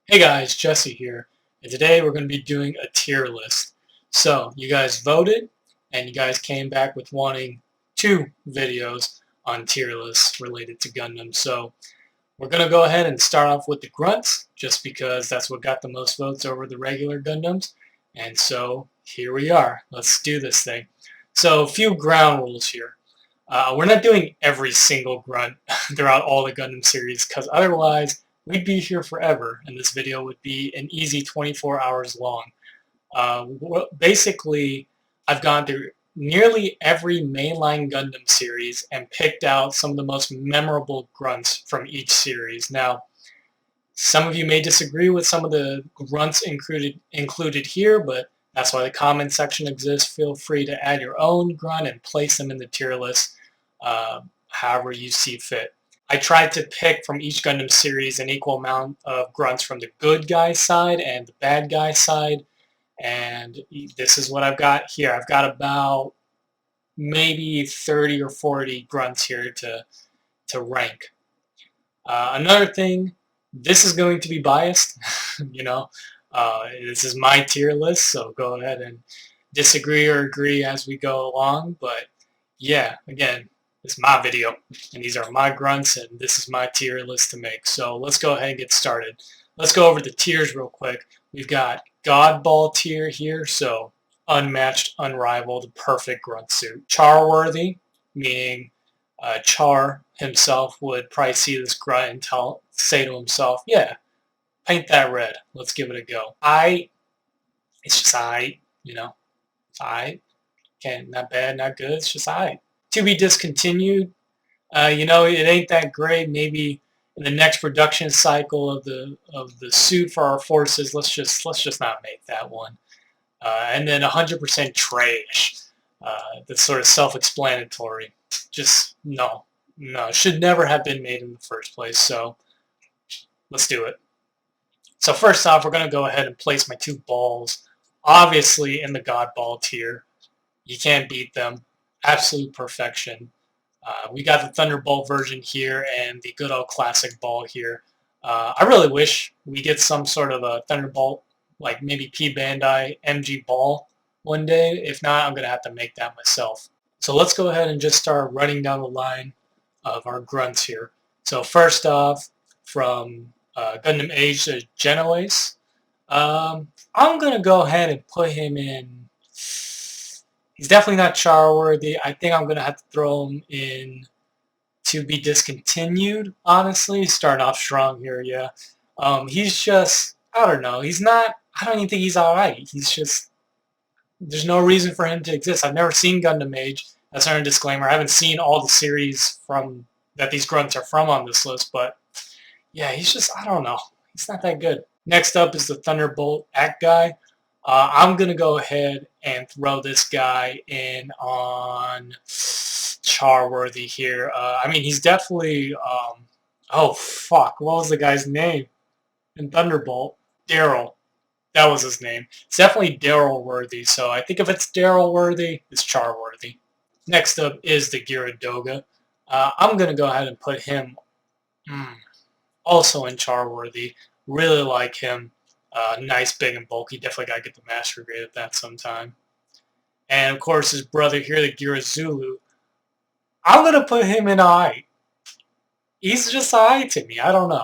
Hey guys, Jesse here, and today we're going to be doing a tier list. So, you guys voted, and you guys came back with wanting 2 videos on tier lists related to Gundam. So, we're going to go ahead and start off with the Grunts, just because that's what got the most votes over the regular Gundams. And so, here we are. Let's do this thing. So, a few ground rules here. We're not doing every single grunt throughout all the Gundam series, because otherwise we'd be here forever, and this video would be an easy 24 hours long. Basically, I've gone through nearly every mainline Gundam series and picked out some of the most memorable grunts from each series. Now, some of you may disagree with some of the grunts included here, but that's why the comment section exists. Feel free to add your own grunt and place them in the tier list however you see fit. I tried to pick from each Gundam series an equal amount of grunts from the good guy side and the bad guy side, and this is what I've got here. I've got about maybe 30 or 40 grunts here to rank. Another thing, this is going to be biased, you know. This is my tier list, so go ahead and disagree or agree as we go along, but yeah, again, it's my video, and these are my grunts, and this is my tier list to make. So let's go ahead and get started. Let's go over the tiers real quick. We've got Godball tier here, so unmatched, unrivaled, perfect grunt suit. Char-worthy, meaning Char himself would probably see this grunt and say to himself, yeah, paint that red. Let's give it a go. It's just I, you know, it's I. Not bad, not good, it's just I. To be discontinued. It ain't that great. Maybe in the next production cycle of the suit for our forces, let's just not make that one. And then 100% trash. That's sort of self-explanatory. Just no, should never have been made in the first place. So let's do it. So first off, we're gonna go ahead and place my 2 balls, obviously in the God Ball tier. You can't beat them. Absolute perfection. We got the Thunderbolt version here and the good old classic ball here. I really wish we get some sort of a Thunderbolt, like maybe P Bandai MG ball one day. If not, I'm going to have to make that myself. So let's go ahead and just start running down the line of our grunts here. So first off, from Gundam Age to Genoace, I'm going to go ahead and put him in. He's definitely not Char-worthy. I think I'm going to have to throw him in to be discontinued, honestly. Starting off strong here, yeah. He's just, I don't know. I don't even think he's alright. He's just, there's no reason for him to exist. I've never seen Gundam Age. That's our disclaimer. I haven't seen all the series that these grunts are from on this list, but yeah, he's just, I don't know. He's not that good. Next up is the Thunderbolt Act guy. I'm going to go ahead and throw this guy in on Char-worthy here. I mean, he's definitely, oh, fuck, what was the guy's name in Thunderbolt? Daryl. That was his name. It's definitely Daryl-worthy, so I think if it's Daryl-worthy, it's Char-worthy. Next up is the Gyaradoga. I'm going to go ahead and put him also in Char-worthy. Really like him. Nice, big, and bulky. Definitely got to get the master grade at that sometime. And, of course, his brother here, the Girazulu. I'm going to put him in I. He's just I to me. I don't know.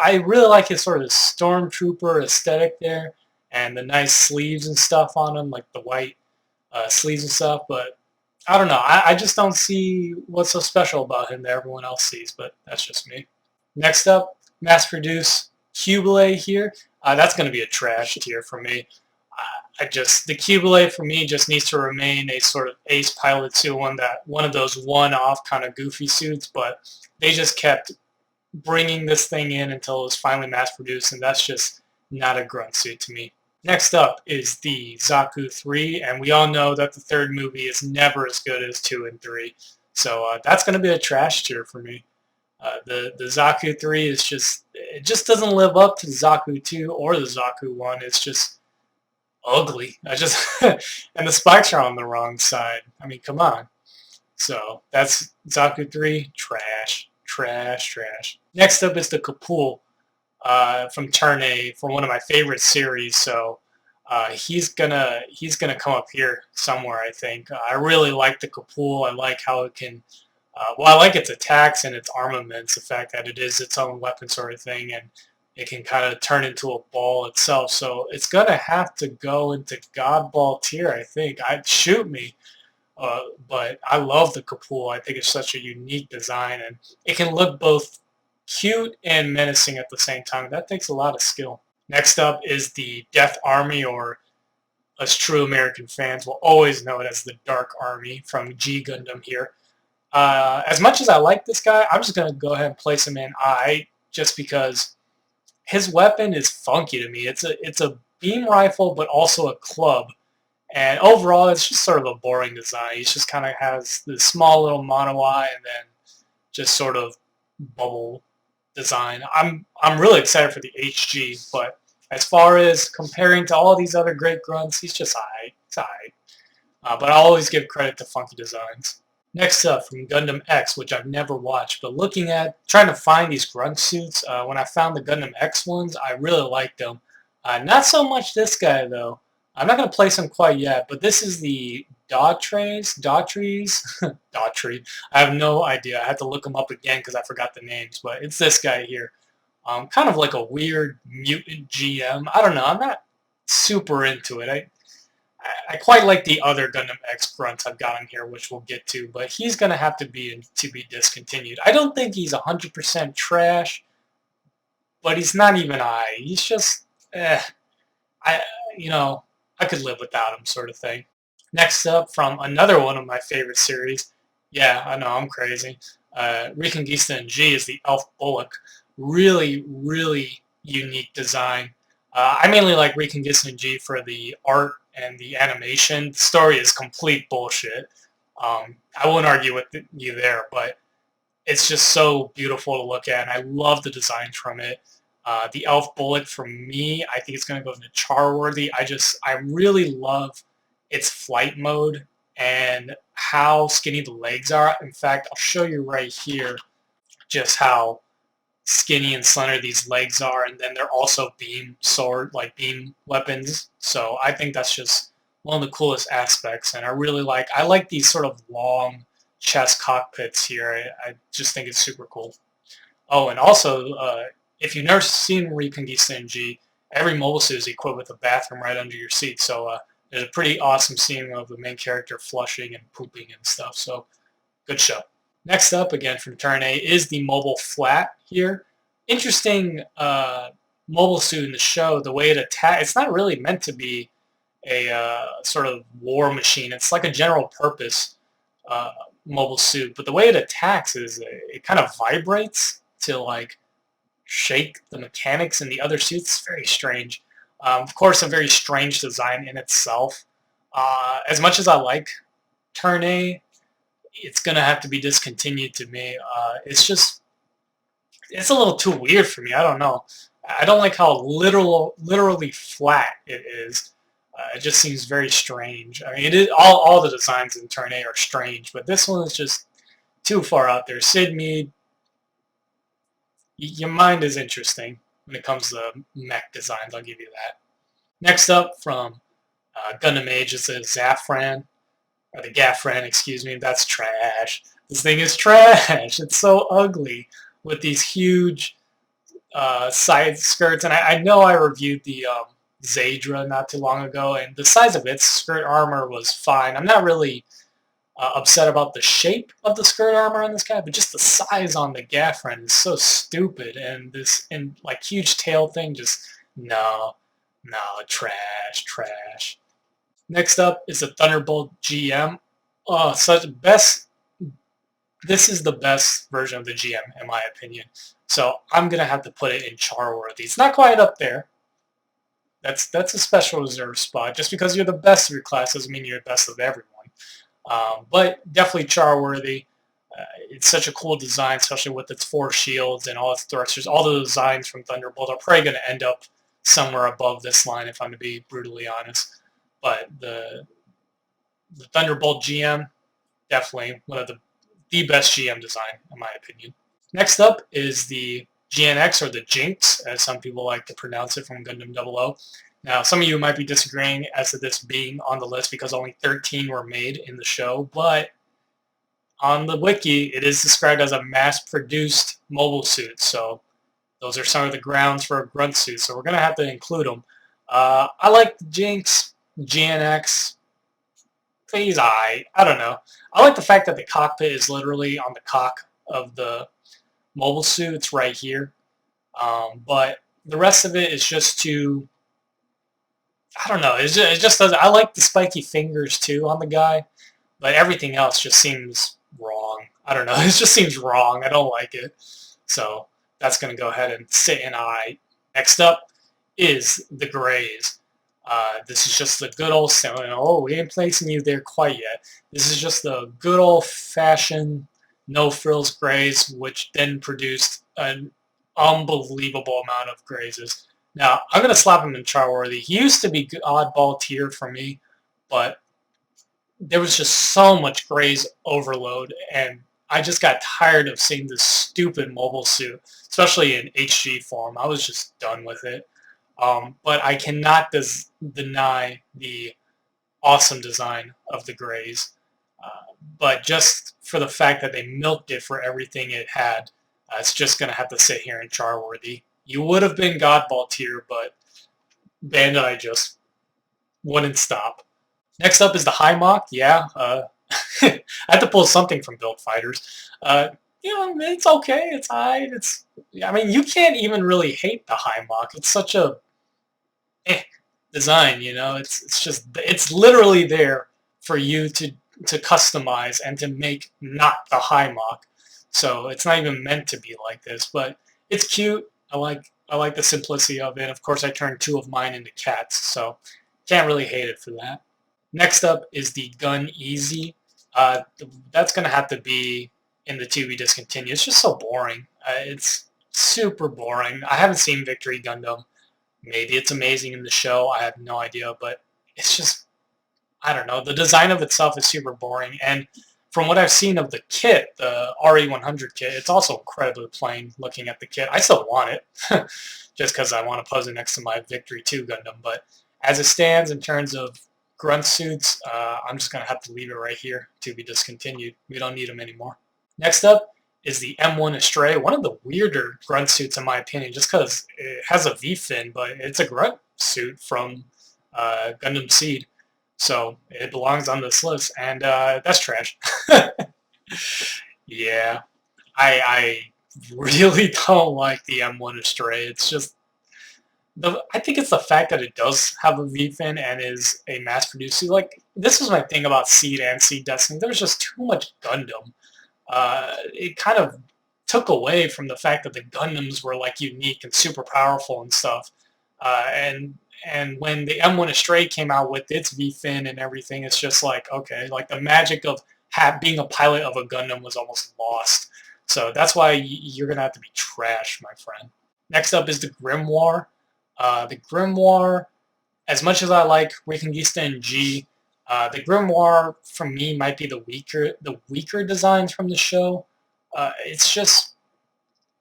I really like his sort of stormtrooper aesthetic there. And the nice sleeves and stuff on him, like the white sleeves and stuff. But, I don't know. I just don't see what's so special about him that everyone else sees. But that's just me. Next up, mass-produce Cubile here. That's going to be a trash tier for me. The Cubile for me just needs to remain a sort of ace pilot suit, one of those one-off kind of goofy suits, but they just kept bringing this thing in until it was finally mass-produced, and that's just not a grunt suit to me. Next up is the Zaku 3, and we all know that the 3rd movie is never as good as 2 and 3, so that's going to be a trash tier for me. The Zaku 3 is it just doesn't live up to Zaku 2 or the Zaku 1. It's just ugly. And the spikes are on the wrong side. I mean, come on. So that's Zaku 3, trash. Next up is the Kapul. from Turn A from one of my favorite series. So he's gonna come up here somewhere. I think I really like the Kapul. I like how it can. Well, I like its attacks and its armaments. The fact that it is its own weapon sort of thing, and it can kind of turn into a ball itself. So it's gonna have to go into God Ball tier. I think. I'd shoot me. But I love the Kapul. I think it's such a unique design, and it can look both cute and menacing at the same time. That takes a lot of skill. Next up is the Death Army, or us true American fans will always know it as the Dark Army from G Gundam here. As much as I like this guy, I'm just going to go ahead and place him in I, just because his weapon is funky to me. It's a beam rifle, but also a club. And overall, it's just sort of a boring design. He just kind of has this small little mono eye and then just sort of bubble design. I'm really excited for the HG, but as far as comparing to all these other great grunts, he's just alright. It's alright. But I always give credit to funky designs. Next up, from Gundam X, which I've never watched, but looking at, trying to find these grunt suits, when I found the Gundam X ones, I really liked them. Not so much this guy, though. I'm not going to place him quite yet, but this is the Daughtries, Daughtry. I have no idea. I had to look them up again because I forgot the names, but it's this guy here. Kind of like a weird mutant GM. I don't know. I'm not super into it. I quite like the other Gundam X grunts I've got on here, which we'll get to, but he's going to have to be discontinued. I don't think he's 100% trash, but he's not even I. He's just, I, you know, I could live without him, sort of thing. Next up, from another one of my favorite series, yeah, I know, I'm crazy. Reconquista and G is the Elf Bullock. Really, really unique design. I mainly like Reconquista and G for the art and the animation. The story is complete bullshit. I won't argue with you there, but it's just so beautiful to look at, and I love the designs from it. The Elf Bullock, for me, I think it's going to go into Charworthy. I really love its flight mode and how skinny the legs are. In fact, I'll show you right here just how skinny and slender these legs are, and then they're also beam weapons. So I think that's just one of the coolest aspects, and I like these sort of long chest cockpits here. I just think it's super cool. Oh, and also, if you've never seen Reconquista in G, every mobile suit is equipped with a bathroom right under your seat. So there's a pretty awesome scene of the main character flushing and pooping and stuff. So good show. Next up, again from Turn A, is the mobile flat here. Interesting mobile suit in the show. The way it attacks, it's not really meant to be a sort of war machine. It's like a general purpose uh, mobile suit, but the way it attacks is it kind of vibrates to like shake the mechanics in the other suits. It's very strange. Of course, a very strange design in itself. As much as I like Turn A, it's gonna have to be discontinued to me. It's a little too weird for me. I don't know. I don't like how literally flat it is. It just seems very strange. I mean, it is all the designs in Turn A are strange, but this one is just too far out there. Sid Mead, your mind is interesting when it comes to mech designs. I'll give you that. Next up, from Gundam Age, is the Zafran, or the Gaffran, excuse me. That's trash. This thing is trash. It's so ugly with these huge side skirts. And I know I reviewed the Zadra not too long ago, and the size of its skirt armor was fine. I'm not really upset about the shape of the skirt armor on this guy, but just the size on the Gaffran is so stupid, and this like huge tail thing just no, trash. Next up is the Thunderbolt GM. Oh, this is the best version of the GM in my opinion. So I'm gonna have to put it in Charworthy. It's not quite up there. That's a special reserve spot. Just because you're the best of your class doesn't mean you're the best of everyone. But definitely Charworthy. It's such a cool design, especially with its 4 shields and all its thrusters. All the designs from Thunderbolt are probably going to end up somewhere above this line, if I'm to be brutally honest. But the Thunderbolt GM, definitely one of the best GM design, in my opinion. Next up is the GNX, or the Jinx, as some people like to pronounce it, from Gundam 00. Now, some of you might be disagreeing as to this being on the list because only 13 were made in the show, but on the wiki, it is described as a mass-produced mobile suit, so those are some of the grounds for a grunt suit, so we're going to have to include them. I like the Jinx, GNX, he's I don't know. I like the fact that the cockpit is literally on the cock of the mobile suit. It's right here. But the rest of it is just too, I don't know. It just doesn't. I like the spiky fingers too on the guy, but everything else just seems wrong. I don't know. It just seems wrong. I don't like it. So that's going to go ahead and sit in I. Next up is the Grays. This is just the good old, oh, we ain't placing you there quite yet. This is just the good old-fashioned no-frills Grays, which then produced an unbelievable amount of Grazes. Now, I'm going to slap him in Charworthy. He used to be oddball tier for me, but there was just so much Grays overload, and I just got tired of seeing this stupid mobile suit, especially in HG form. I was just done with it. But I cannot deny the awesome design of the Grays. But just for the fact that they milked it for everything it had, it's just going to have to sit here in Charworthy. You would have been Godball tier, but Bandai just wouldn't stop. Next up is the High Mock. Yeah, I had to pull something from Build Fighters. You know, it's okay. It's alright. I mean, you can't even really hate the High Mock. It's such a design, you know. It's literally there for you to customize and to make not the High Mock. So it's not even meant to be like this, but it's cute. I like the simplicity of it. Of course, I turned 2 of mine into cats, so can't really hate it for that. Next up is the Gun Easy. That's going to have to be in the 2B discontinued. It's just so boring. It's super boring. I haven't seen Victory Gundam. Maybe it's amazing in the show. I have no idea, but it's just, I don't know. The design of itself is super boring, and from what I've seen of the kit, the RE100 kit, it's also incredibly plain looking at the kit. I still want it, just because I want to pose it next to my Victory 2 Gundam, but as it stands in terms of grunt suits, I'm just going to have to leave it right here to be discontinued. We don't need them anymore. Next up is the M1 Astray, one of the weirder grunt suits in my opinion, just because it has a V-fin, but it's a grunt suit from Gundam Seed. So it belongs on this list, and that's trash. Yeah, I really don't like the M1 Astray. It's just, I think it's the fact that it does have a V-fin and is a mass-produced. Like, this is my thing about Seed and Seed Destiny. There's just too much Gundam. It kind of took away from the fact that the Gundams were like unique and super powerful and stuff. And when the M1 Astray came out with its V-fin and everything, it's just like, okay, like the magic of being a pilot of a Gundam was almost lost. So that's why you're going to have to be trash, my friend. Next up is the Grimoire. The Grimoire, as much as I like Reconquista and G, the Grimoire for me might be the weaker designs from the show. It's just,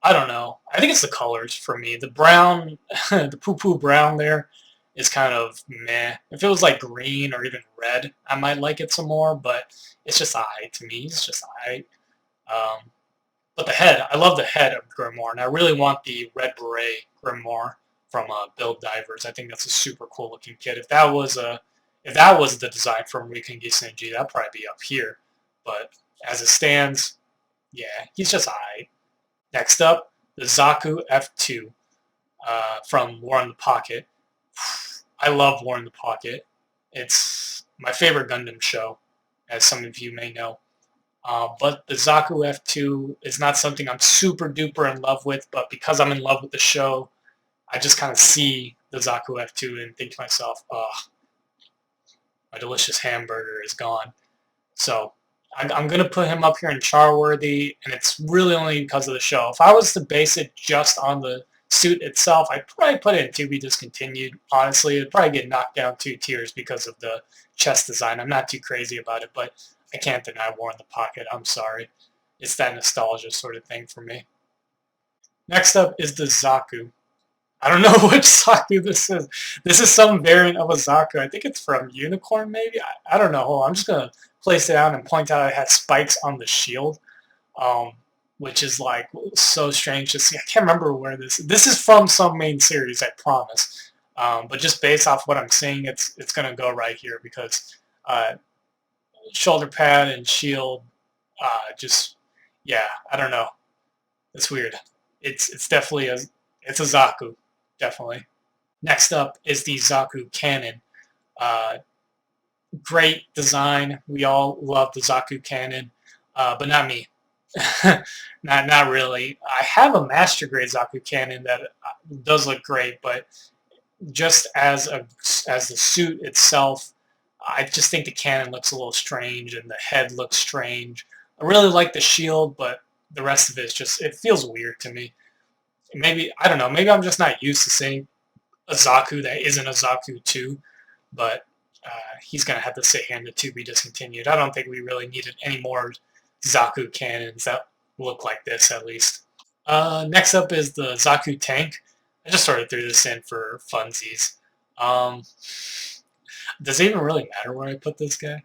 I don't know. I think it's the colors for me. The brown, the poo-poo brown there is kind of meh. If it was like green or even red, I might like it some more, but it's just alright to me. It's just alright. But the head, I love the head of Grimoire, and I really want the Red Beret Grimoire from Build Divers. I think that's a super cool looking kit. If that was the design from Reconquista G, that'd probably be up here. But as it stands, yeah, he's just alright. Next up, the Zaku F2 from War in the Pocket. I love War in the Pocket. It's my favorite Gundam show, as some of you may know. But the Zaku F2 is not something I'm super duper in love with, but because I'm in love with the show, I just kind of see the Zaku F2 and think to myself, oh, my delicious hamburger is gone. So I'm going to put him up here in Charworthy, and it's really only because of the show. If I was to base it just on the suit itself, I'd probably put it in to be discontinued. Honestly, it'd probably get knocked down 2 tiers because of the chest design. I'm not too crazy about it, but I can't deny War in the Pocket. I'm sorry. It's that nostalgia sort of thing for me. Next up is the Zaku. I don't know which Zaku this is. This is some variant of a Zaku. I think it's from Unicorn, maybe? I don't know. Hold on. I'm just going to place it down and point out it has spikes on the shield, um, which is like so strange to see. I can't remember where this is from some main series, I promise. But just based off what I'm seeing, it's going to go right here because uh, shoulder pad and shield, just, yeah, I don't know. It's weird. It's definitely it's a Zaku, definitely. Next up is the Zaku cannon. Uh, Great design. We all love the Zaku cannon, but not me. Not really. I have a master grade Zaku cannon that does look great, but just as the suit itself, I just think the cannon looks a little strange and the head looks strange. I really like the shield, but the rest of it is just it feels weird to me. Maybe I don't know. Maybe I'm just not used to seeing a Zaku that isn't a Zaku 2, but he's going to have to sit here in the 2 be discontinued. I don't think we really needed any more Zaku cannons that look like this, at least. Next up is the Zaku tank. I just sort of threw this in for funsies. Um, does it even really matter where I put this guy?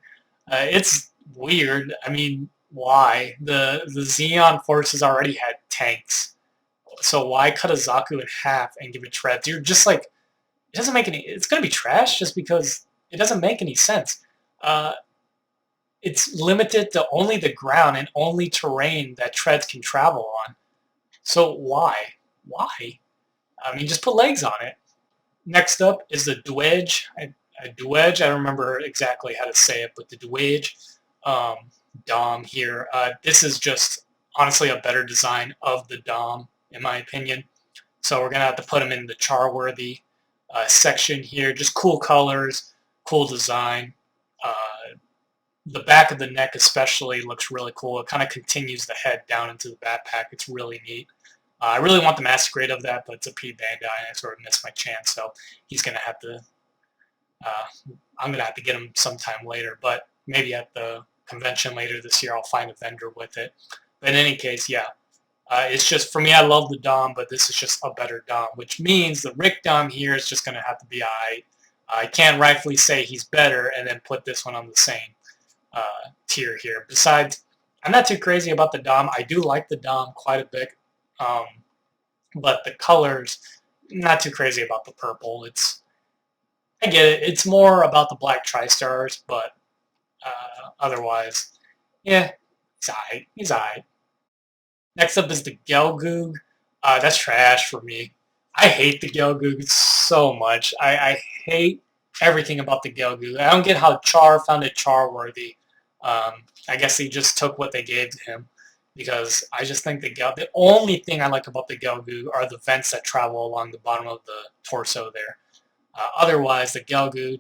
It's weird. I mean, why? The Xeon forces already had tanks, so why cut a Zaku in half and give it treads? You're just like, it doesn't make any. It's gonna be trash just because it doesn't make any sense. Uh, it's limited to only the ground and only terrain that treads can travel on. So why? Why? I mean, just put legs on it. Next up is the Dwedge. A Dwedge. I don't remember exactly how to say it, but the Dwedge um, Dom here. This is just honestly a better design of the Dom, in my opinion. So we're gonna have to put him in the char-worthy section here. Just cool colors, cool design. The back of the neck especially looks really cool. It kind of continues the head down into the backpack. It's really neat. I really want the master grade of that, but it's a P Bandai, and I sort of missed my chance. So he's gonna have to. I'm gonna have to get him sometime later, but maybe at the convention later this year, I'll find a vendor with it. But in any case, yeah, it's just, for me, I love the Dom, but this is just a better Dom, which means the Rick Dom here is just going to have to be I can't rightfully say he's better and then put this one on the same tier here. Besides, I'm not too crazy about the Dom. I do like the Dom quite a bit, um, but the colors, not too crazy about the purple. I get it. It's more about the black Tri-Stars, but otherwise, yeah, he's alright. He's alright. Next up is the Gelgoog. That's trash for me. I hate the Gelgoog so much. I hate everything about the Gelgoog. I don't get how Char found it char-worthy. I guess he just took what they gave to him because I just think the only thing I like about the Gelgoog are the vents that travel along the bottom of the torso there. Otherwise, the Gelgoog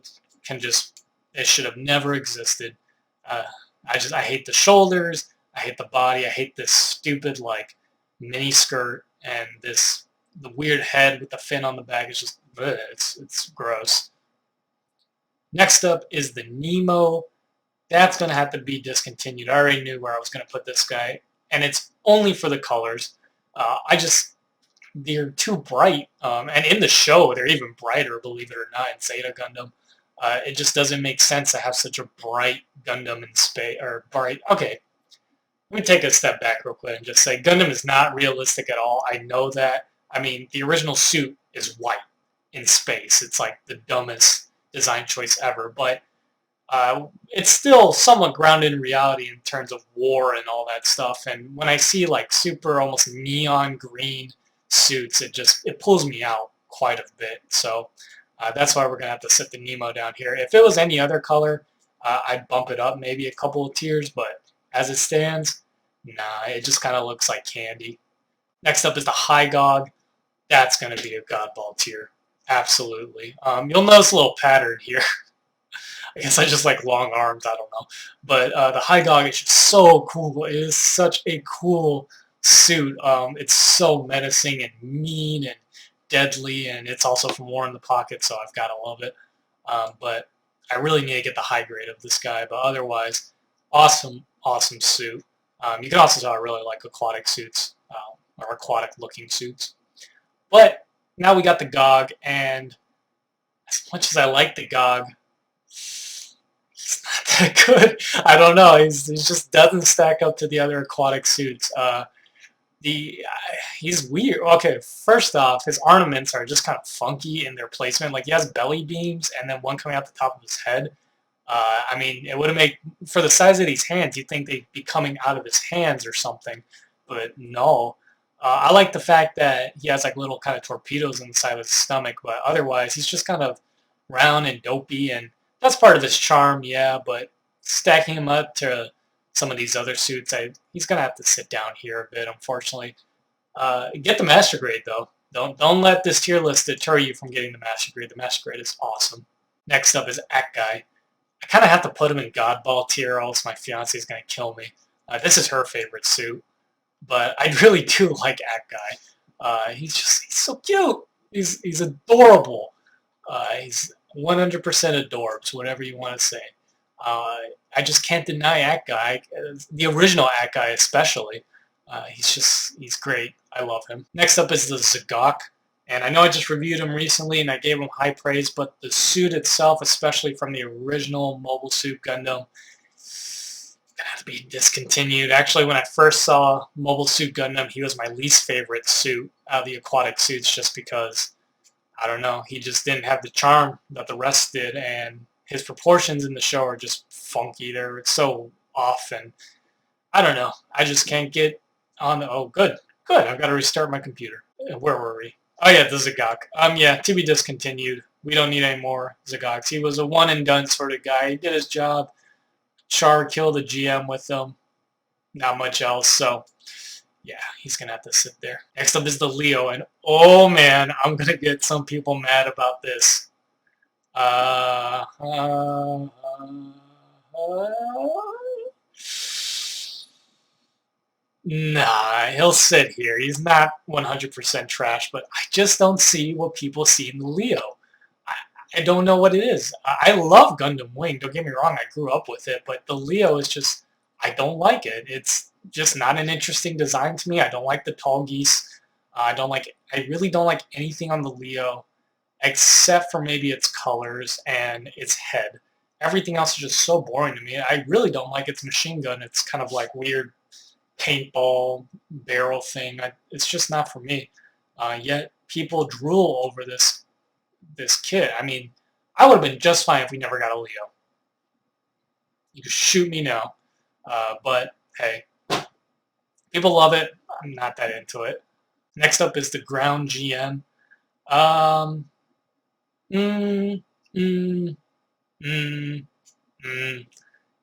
it should have never existed. Uh, I hate the shoulders. I hate the body. I hate this stupid like mini skirt and the weird head with the fin on the back. It's just it's gross. Next up is the Nemo. That's gonna have to be discontinued. I already knew where I was gonna put this guy, and it's only for the colors. They're too bright, and in the show they're even brighter. Believe it or not, in Zeta Gundam. It just doesn't make sense to have such a bright Gundam in space, or bright. Okay, let me take a step back real quick and just say Gundam is not realistic at all. I know that. I mean, the original suit is white in space. It's like the dumbest design choice ever, but it's still somewhat grounded in reality in terms of war and all that stuff. And when I see like super almost neon green suits, it pulls me out quite a bit. So that's why we're gonna have to sit the Nemo down here. If it was any other color, I'd bump it up maybe a couple of tiers, but as it stands, nah, it just kind of looks like candy. Next up is the High Gog. That's going to be a Godball tier. Absolutely. You'll notice a little pattern here. I guess I just like long arms, I don't know. But the High Gog is just so cool. It is such a cool suit. It's so menacing and mean and deadly, and it's also from War in the Pocket, so I've got to love it. But I really need to get the high grade of this guy, but otherwise, awesome, awesome suit. You can also tell I really like aquatic suits, or aquatic looking suits. But now we got the GOG, and as much as I like the GOG, he's not that good. I don't know. He just doesn't stack up to the other aquatic suits. He's weird. Okay, first off, his ornaments are just kind of funky in their placement. Like he has belly beams and then one coming out the top of his head. I mean, it would have made for the size of these hands, you'd think they'd be coming out of his hands or something, but no. I like the fact that he has like little kind of torpedoes on the side of his stomach, but otherwise he's just kind of round and dopey, and that's part of his charm, yeah. But stacking him up to some of these other suits, he's gonna have to sit down here a bit, unfortunately. Get the master grade though. Don't let this tier list deter you from getting the master grade. The master grade is awesome. Next up is Aquatic. I kind of have to put him in Godball tier, or else my fiance is going to kill me. This is her favorite suit, but I really do like Aquatic. He's so cute. He's adorable. He's 100% adorbs, whatever you want to say. I just can't deny Aquatic, the original Aquatic especially. He's great. I love him. Next up is the Zaku. And I know I just reviewed him recently and I gave him high praise, but the suit itself, especially from the original Mobile Suit Gundam, is going to have to be discontinued. Actually, when I first saw Mobile Suit Gundam, he was my least favorite suit out of the aquatic suits just because, I don't know, he just didn't have the charm that the rest did, and his proportions in the show are just funky. They're so off, and I don't know. I just can't get on the... Oh, good. I've got to restart my computer. Where were we? Oh yeah, the Zaku. Yeah, to be discontinued. We don't need any more Zakuks. He was a one and done sort of guy. He did his job. Char killed the GM with him. Not much else, so yeah, he's gonna have to sit there. Next up is the Leo, and oh man, I'm gonna get some people mad about this. Nah, he'll sit here. He's not 100% trash, but I just don't see what people see in the Leo. I don't know what it is. I love Gundam Wing, don't get me wrong, I grew up with it, but the Leo is just, I don't like it. It's just not an interesting design to me. I don't like the tall geese. I really don't like anything on the Leo, except for maybe its colors and its head. Everything else is just so boring to me. I really don't like its machine gun. It's kind of like weird paintball barrel thing. It's just not for me. Yet people drool over this kit. I mean, I would have been just fine if we never got a Leo. You can shoot me now. But hey, people love it. I'm not that into it. Next up is the ground GM. Um, mm, mm, mm, mm.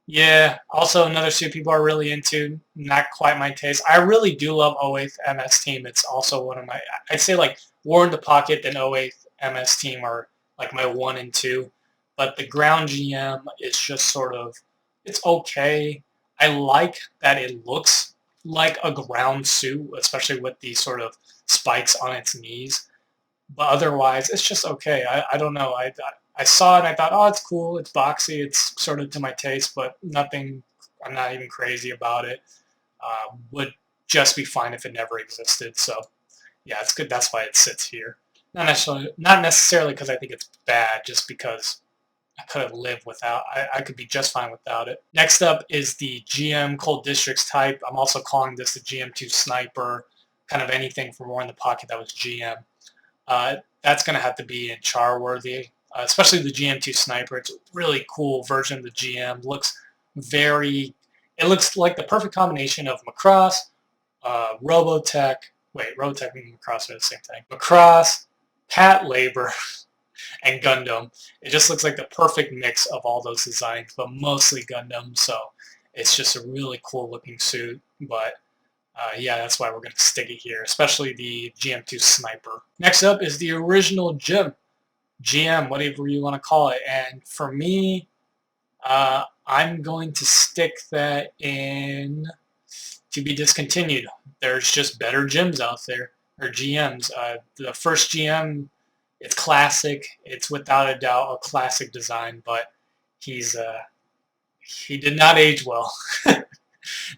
Yeah, also another suit people are really into, not quite my taste. I really do love 08th MS Team. It's also one of my, I'd say like War in the Pocket and 08th MS Team are like my 1 and 2. But the ground GM is just sort of, it's okay. I like that it looks like a ground suit, especially with these sort of spikes on its knees. But otherwise, it's just okay. I don't know. I saw it and I thought, oh, it's cool. It's boxy. It's sort of to my taste, but nothing. I'm not even crazy about it. Would just be fine if it never existed. So, yeah, it's good. That's why it sits here. Not necessarily because I think it's bad, just because I could have lived without. I could be just fine without it. Next up is the GM Cold Districts type. I'm also calling this the GM2 Sniper. Kind of anything from War in the Pocket that was GM. That's going to have to be in char worthy, especially the GM2 Sniper. It's a really cool version of the GM. It looks like the perfect combination of Macross, Robotech. Wait, Robotech and Macross are the same thing. Macross, Pat Labor, and Gundam. It just looks like the perfect mix of all those designs, but mostly Gundam. So it's just a really cool looking suit, but yeah, that's why we're going to stick it here, especially the GM2 Sniper. Next up is the original GM, whatever you want to call it. And for me, I'm going to stick that in to be discontinued. There's just better GMs out there, or GMs. The first GM, it's classic. It's without a doubt a classic design, but he did not age well.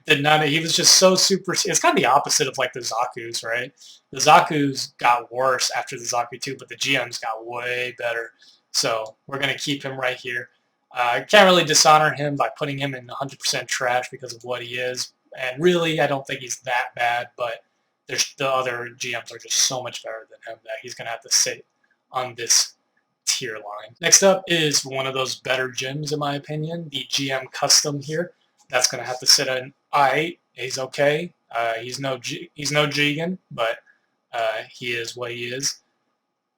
Did not. He was just so super. It's kind of the opposite of like the Zaku's, right? The Zaku's got worse after the Zaku 2, but the GM's got way better. So we're gonna keep him right here. I can't really dishonor him by putting him in 100% trash because of what he is. And really, I don't think he's that bad, but the other GMs are just so much better than him that he's going to have to sit on this tier line. Next up is one of those better gyms, in my opinion, the GM Custom here. That's going to have to sit an I. He's okay. He's no Jegan, but he is what he is.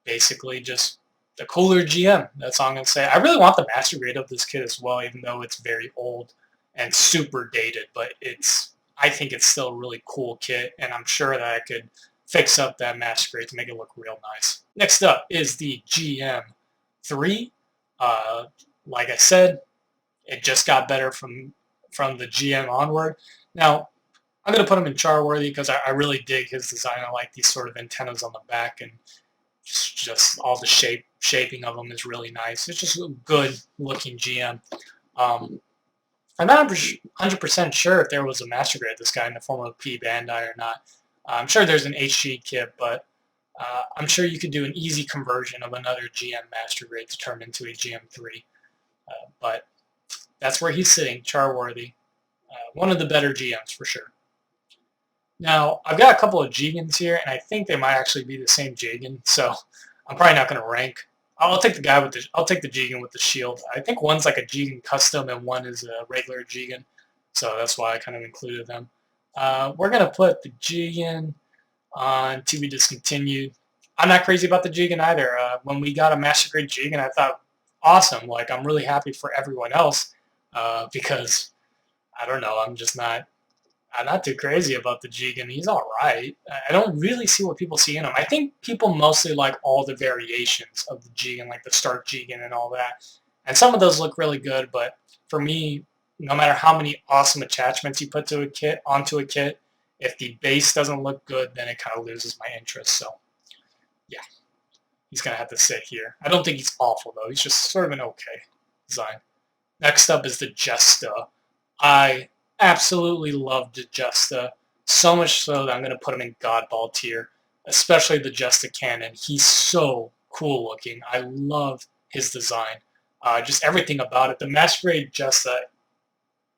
Basically, just the cooler GM. That's all I'm going to say. I really want the master grade of this kit as well, even though it's very old and super dated, but I think it's still a really cool kit, and I'm sure that I could fix up that master grade to make it look real nice. Next up is the GM3. Like I said, it just got better from the GM onward. Now, I'm going to put him in char-worthy because I really dig his design. I like these sort of antennas on the back, and just all the shaping of them is really nice. It's just a good-looking GM. I'm not 100% sure if there was a master grade of this guy in the form of P Bandai or not. I'm sure there's an HG kit, but I'm sure you could do an easy conversion of another GM master grade to turn into a GM3. But that's where he's sitting, char-worthy. One of the better GMs for sure. Now, I've got a couple of Jegans here, and I think they might actually be the same Jegan, so I'm probably not going to rank. I'll take the Jegan with the shield. I think one's like a Jegan custom and one is a regular Jegan, so that's why I kind of included them. We're gonna put the Jegan on to be discontinued. I'm not crazy about the Jegan either. When we got a master grade Jegan, I thought awesome. Like I'm really happy for everyone else because I don't know. I'm not too crazy about the Jegan. He's all right. I don't really see what people see in him. I think people mostly like all the variations of the Jegan, like the Stark Jegan and all that. And some of those look really good, but for me, no matter how many awesome attachments you put onto a kit, if the base doesn't look good, then it kind of loses my interest. So, yeah, he's going to have to sit here. I don't think he's awful, though. He's just sort of an okay design. Next up is the Jesta. I absolutely loved Jesta, so much so that I'm going to put him in Godball tier, especially the Jesta Cannon. He's so cool looking. I love his design. Just everything about it. The Master Grade Jesta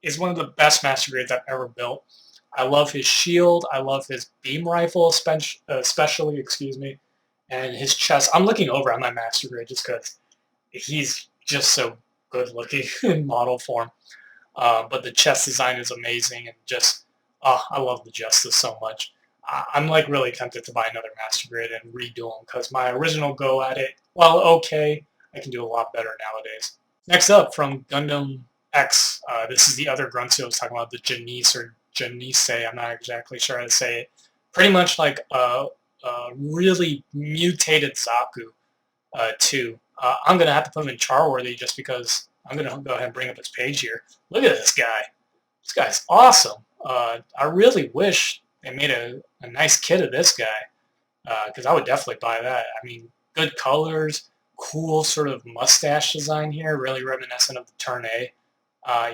is one of the best Master Grades I've ever built. I love his shield. I love his beam rifle, especially, and his chest. I'm looking over at my Master Grade just because he's just so good looking in model form. But the chest design is amazing, and just, I love the Justice so much. I'm like really tempted to buy another Master Grade and redo them because my original go at it, while okay, I can do a lot better nowadays. Next up, from Gundam X, this is the other Grunts I was talking about, the Janice or Janice, I'm not exactly sure how to say it. Pretty much like a really mutated Zaku, too. I'm going to have to put him in char-worthy just because I'm going to go ahead and bring up his page here. Look at this guy. This guy's awesome. I really wish they made a nice kit of this guy because I would definitely buy that. I mean, good colors, cool sort of mustache design here, really reminiscent of the Turn A.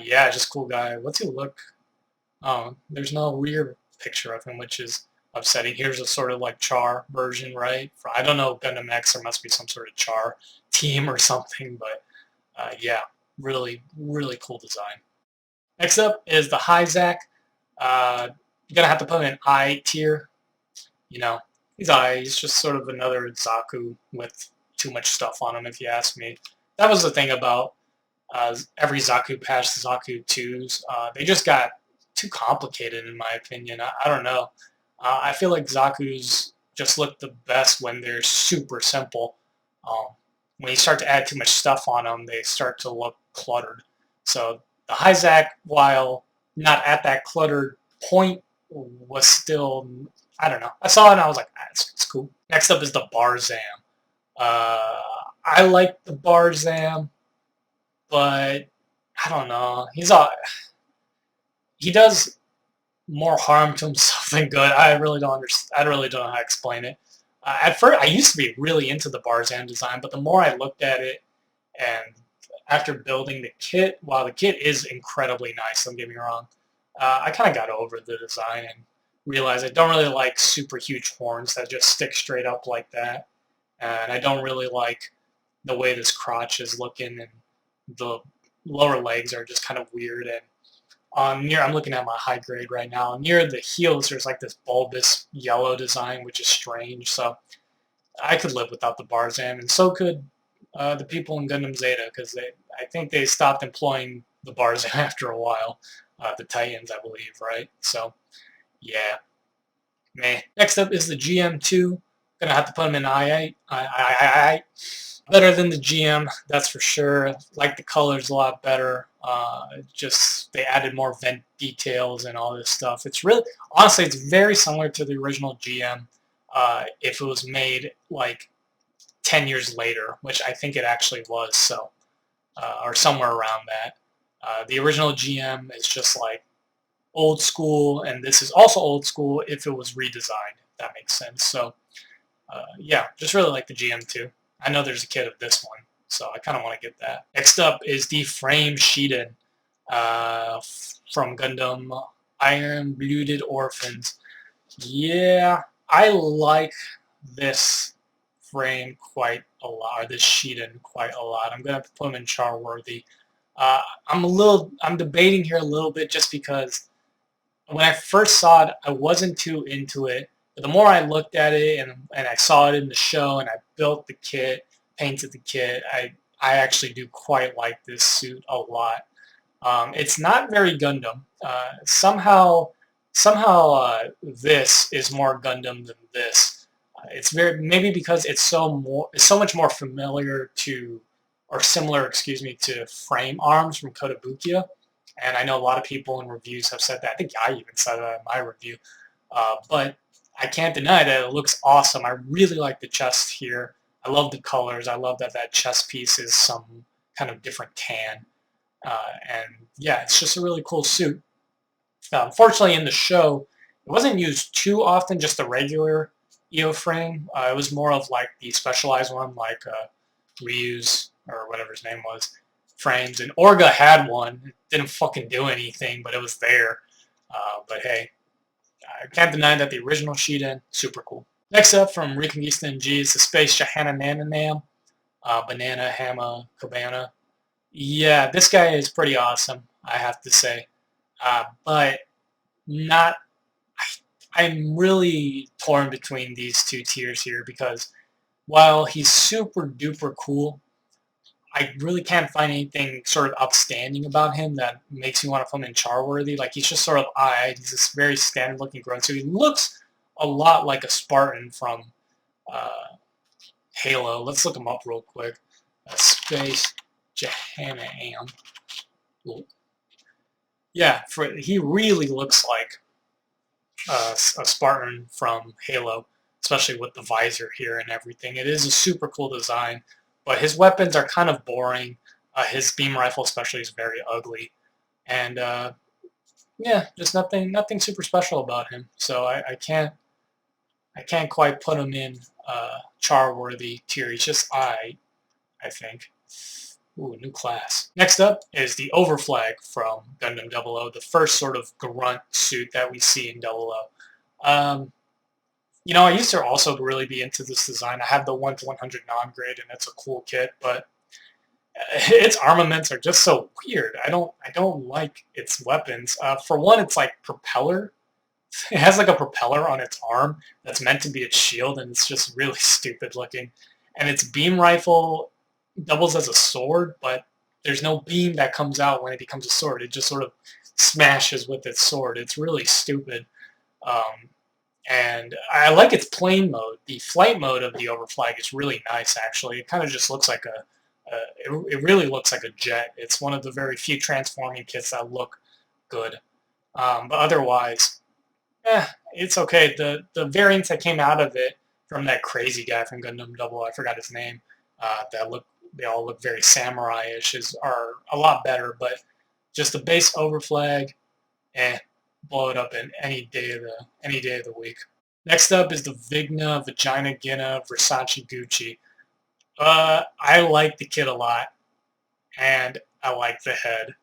Yeah, just cool guy. What's he look? Oh, there's no rear picture of him, which is upsetting. Here's a sort of like Char version, right? I don't know, Gundam X, there must be some sort of Char team or something, but yeah, really, really cool design. Next up is the Hyzak. You're going to have to put him in I tier. You know, he's just sort of another Zaku with too much stuff on him, if you ask me. That was the thing about every Zaku patch, the Zaku 2s. They just got too complicated, in my opinion. I don't know. I feel like Zaku's just look the best when they're super simple. When you start to add too much stuff on them, they start to look cluttered. So the Hyzak, while not at that cluttered point, was still, I don't know. I saw it and I was like, it's cool. Next up is the Barzam. I like the Barzam, but I don't know. He does more harm to himself than good. I really don't understand. I really don't know how to explain it. At first, I used to be really into the Barzam design, but the more I looked at it, and after building the kit, while the kit is incredibly nice, don't get me wrong, I kind of got over the design and realized I don't really like super huge horns that just stick straight up like that. And I don't really like the way this crotch is looking, and the lower legs are just kind of weird. And I'm looking at my high grade right now. Near the heels, there's like this bulbous yellow design, which is strange. So I could live without the Barzan, and so could the people in Gundam Zeta, because I think they stopped employing the Barzan after a while. The Titans, I believe, right? So yeah, meh. Next up is the GM2. Gonna have to put him in I. Better than the GM, that's for sure. Like the colors a lot better. Just they added more vent details and all this stuff. It's really, honestly, it's very similar to the original GM. If it was made like 10 years later, which I think it actually was, so or somewhere around that. The original GM is just like old school, and this is also old school if it was redesigned, if that makes sense. So yeah, just really like the GM2. I know there's a kit of this one, so I kind of want to get that. Next up is the Frame Jegan from Gundam Iron Blooded Orphans. Yeah, I like this frame quite a lot, or this Jegan quite a lot. I'm going to have to put him in char worthy. I'm debating here a little bit just because when I first saw it, I wasn't too into it. But the more I looked at it and I saw it in the show and I built the kit, painted the kit, I actually do quite like this suit a lot. It's not very Gundam. Somehow this is more Gundam than this. It's very maybe because it's so much more familiar to or similar, excuse me, to Frame Arms from Kotobukiya. And I know a lot of people in reviews have said that. I think I even said that in my review. But I can't deny that it looks awesome. I really like the chest here. I love the colors. I love that that chest piece is some kind of different tan. And yeah, it's just a really cool suit. Unfortunately, in the show, it wasn't used too often, just the regular EO frame. It was more of like the specialized one, like Ryu's, or whatever his name was, frames. And Orga had one. It didn't fucking do anything, but it was there. But hey, I can't deny that the original Jegan, super cool. Next up from Reconquista and G is the Space Jahanananam, Banana Hama Cabana. Yeah, this guy is pretty awesome, I have to say. But not. I'm really torn between these two tiers here because while he's super duper cool, I really can't find anything sort of outstanding about him that makes me want to put him in char worthy. Like he's just sort of eyed. He's this very standard looking grunt. So he looks a lot like a Spartan from uh, Halo. Let's look him up real quick. Space Jahanam. Yeah, he really looks like a Spartan from Halo, especially with the visor here and everything. It is a super cool design, but his weapons are kind of boring. His beam rifle especially is very ugly, and yeah, just nothing super special about him. So I can't quite put him in char worthy tier. He's just I think. Ooh, new class. Next up is the Overflag from Gundam 00, the first sort of grunt suit that we see in 00. You know, I used to also really be into this design. I have the 1 to 100 non-grade, and it's a cool kit, but its armaments are just so weird. I don't like its weapons. For one, it's like propeller. It has like a propeller on its arm that's meant to be its shield, and it's just really stupid looking. And its beam rifle doubles as a sword, but there's no beam that comes out when it becomes a sword. It just sort of smashes with its sword. It's really stupid. Um, and I like its plane mode. The flight mode of the Overflag is really nice, actually. It kind of just looks like it really looks like a jet. It's one of the very few transforming kits that look good. But otherwise, it's okay. The variants that came out of it from that crazy guy from Gundam Double, I forgot his name, they all look very samurai-ish, are a lot better, but just the base Overflag, blow it up in any day of the week. Next up is the Vigna Vagina Gina Versace Gucci. I like the kit a lot, and I like the head.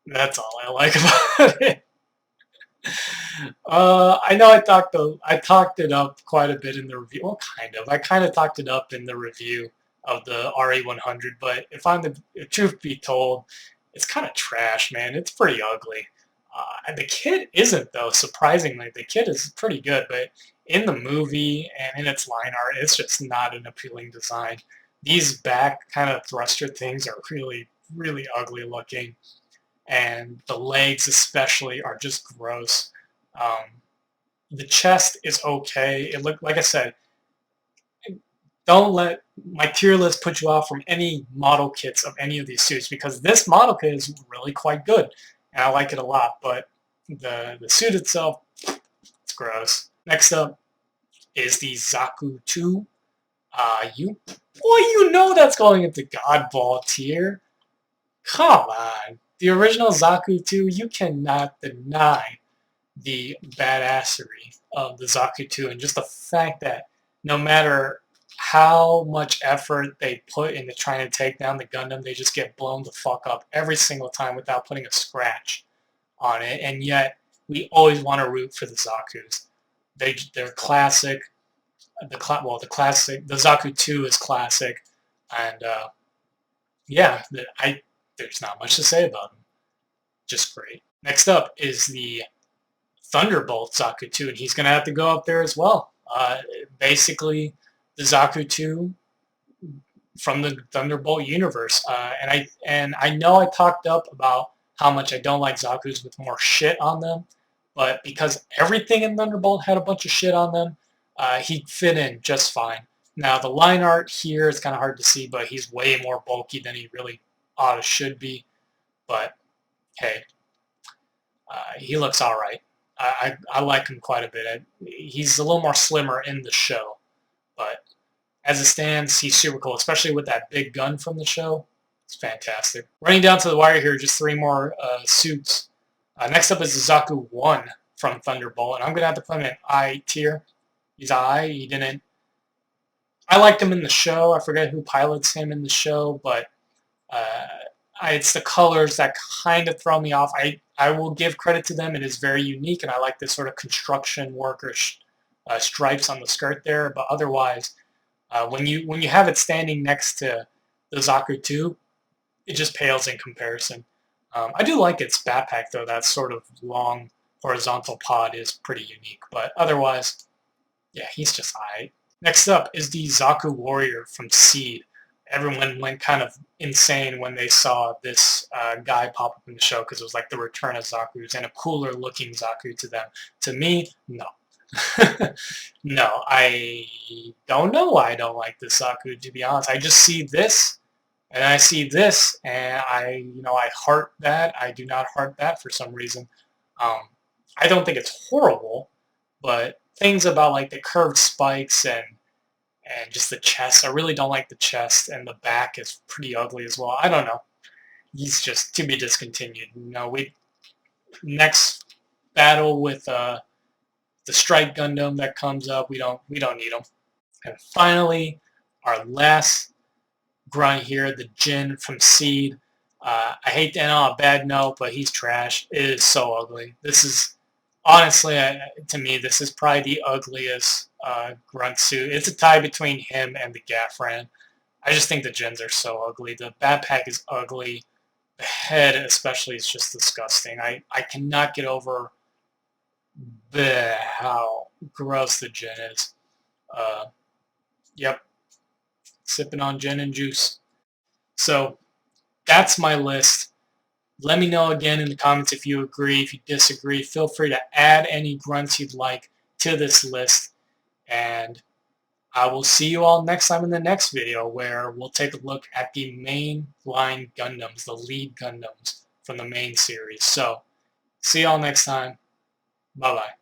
That's all I like about it. I know I talked it up quite a bit in the review. Well, kind of. I kind of talked it up in the review of the RE100, but if truth be told, it's kind of trash, man. It's pretty ugly. And the kid isn't though. Surprisingly, the kid is pretty good, but in the movie and in its line art, it's just not an appealing design. These back kind of thruster things are really, really ugly looking, and the legs especially are just gross. Um, the chest is okay. It looked like I said. Don't let my tier list put you off from any model kits of any of these suits because this model kit is really quite good and I like it a lot. But the suit itself, it's gross. Next up is the Zaku 2. You know that's going into Godball tier. Come on. The original Zaku 2, you cannot deny the badassery of the Zaku 2 and just the fact that no matter how much effort they put into trying to take down the Gundam, they just get blown the fuck up every single time without putting a scratch on it, and yet we always want to root for the Zakus. They're classic. The Zaku 2 is classic, and yeah, there's not much to say about them. Just great. Next up is the Thunderbolt Zaku 2, and he's going to have to go up there as well. Basically, the Zaku 2 from the Thunderbolt universe. And I know I talked up about how much I don't like Zaku's with more shit on them, but because everything in Thunderbolt had a bunch of shit on them, he fit in just fine. Now, the line art here is kind of hard to see, but he's way more bulky than he really ought to should be. But, hey, he looks all right. I like him quite a bit. He's a little more slimmer in the show, but as it stands, he's super cool, especially with that big gun from the show. It's fantastic. Running down to the wire here, just three more suits. Next up is the Zaku 1 from Thunderbolt, and I'm going to have to put him in I tier. He's I. He didn't... I liked him in the show. I forget who pilots him in the show, but it's the colors that kind of throw me off. I will give credit to them. It is very unique, and I like this sort of construction worker stripes on the skirt there. But otherwise, when you have it standing next to the Zaku 2, it just pales in comparison. I do like its backpack, though. That sort of long horizontal pod is pretty unique. But otherwise, yeah, he's just alright. Next up is the Zaku Warrior from Seed. Everyone went kind of insane when they saw this guy pop up in the show because it was like the return of Zaku's and a cooler looking Zaku to them. To me, no. No, I don't know why I don't like this Zaku, to be honest. I just see this, and I see this, and I heart that. I do not heart that for some reason. I don't think it's horrible, but things about like the curved spikes and just the chest. I really don't like the chest, and the back is pretty ugly as well. I don't know. He's just to be discontinued. Next battle with the Strike Gundam that comes up, we don't need him. And finally, our last grunt here, the Jin from Seed. I hate to end on a bad note, but he's trash. It is so ugly. This is honestly, to me, this is probably the ugliest grunt suit. It's a tie between him and the Gafran. I just think the Jins are so ugly. The backpack is ugly. The head especially is just disgusting. I cannot get over how gross the Jin is. Yep. Sipping on gin and juice. So that's my list. Let me know again in the comments if you agree, if you disagree. Feel free to add any grunts you'd like to this list. And I will see you all next time in the next video where we'll take a look at the main line Gundams, the lead Gundams from the main series. So see y'all next time. Bye-bye.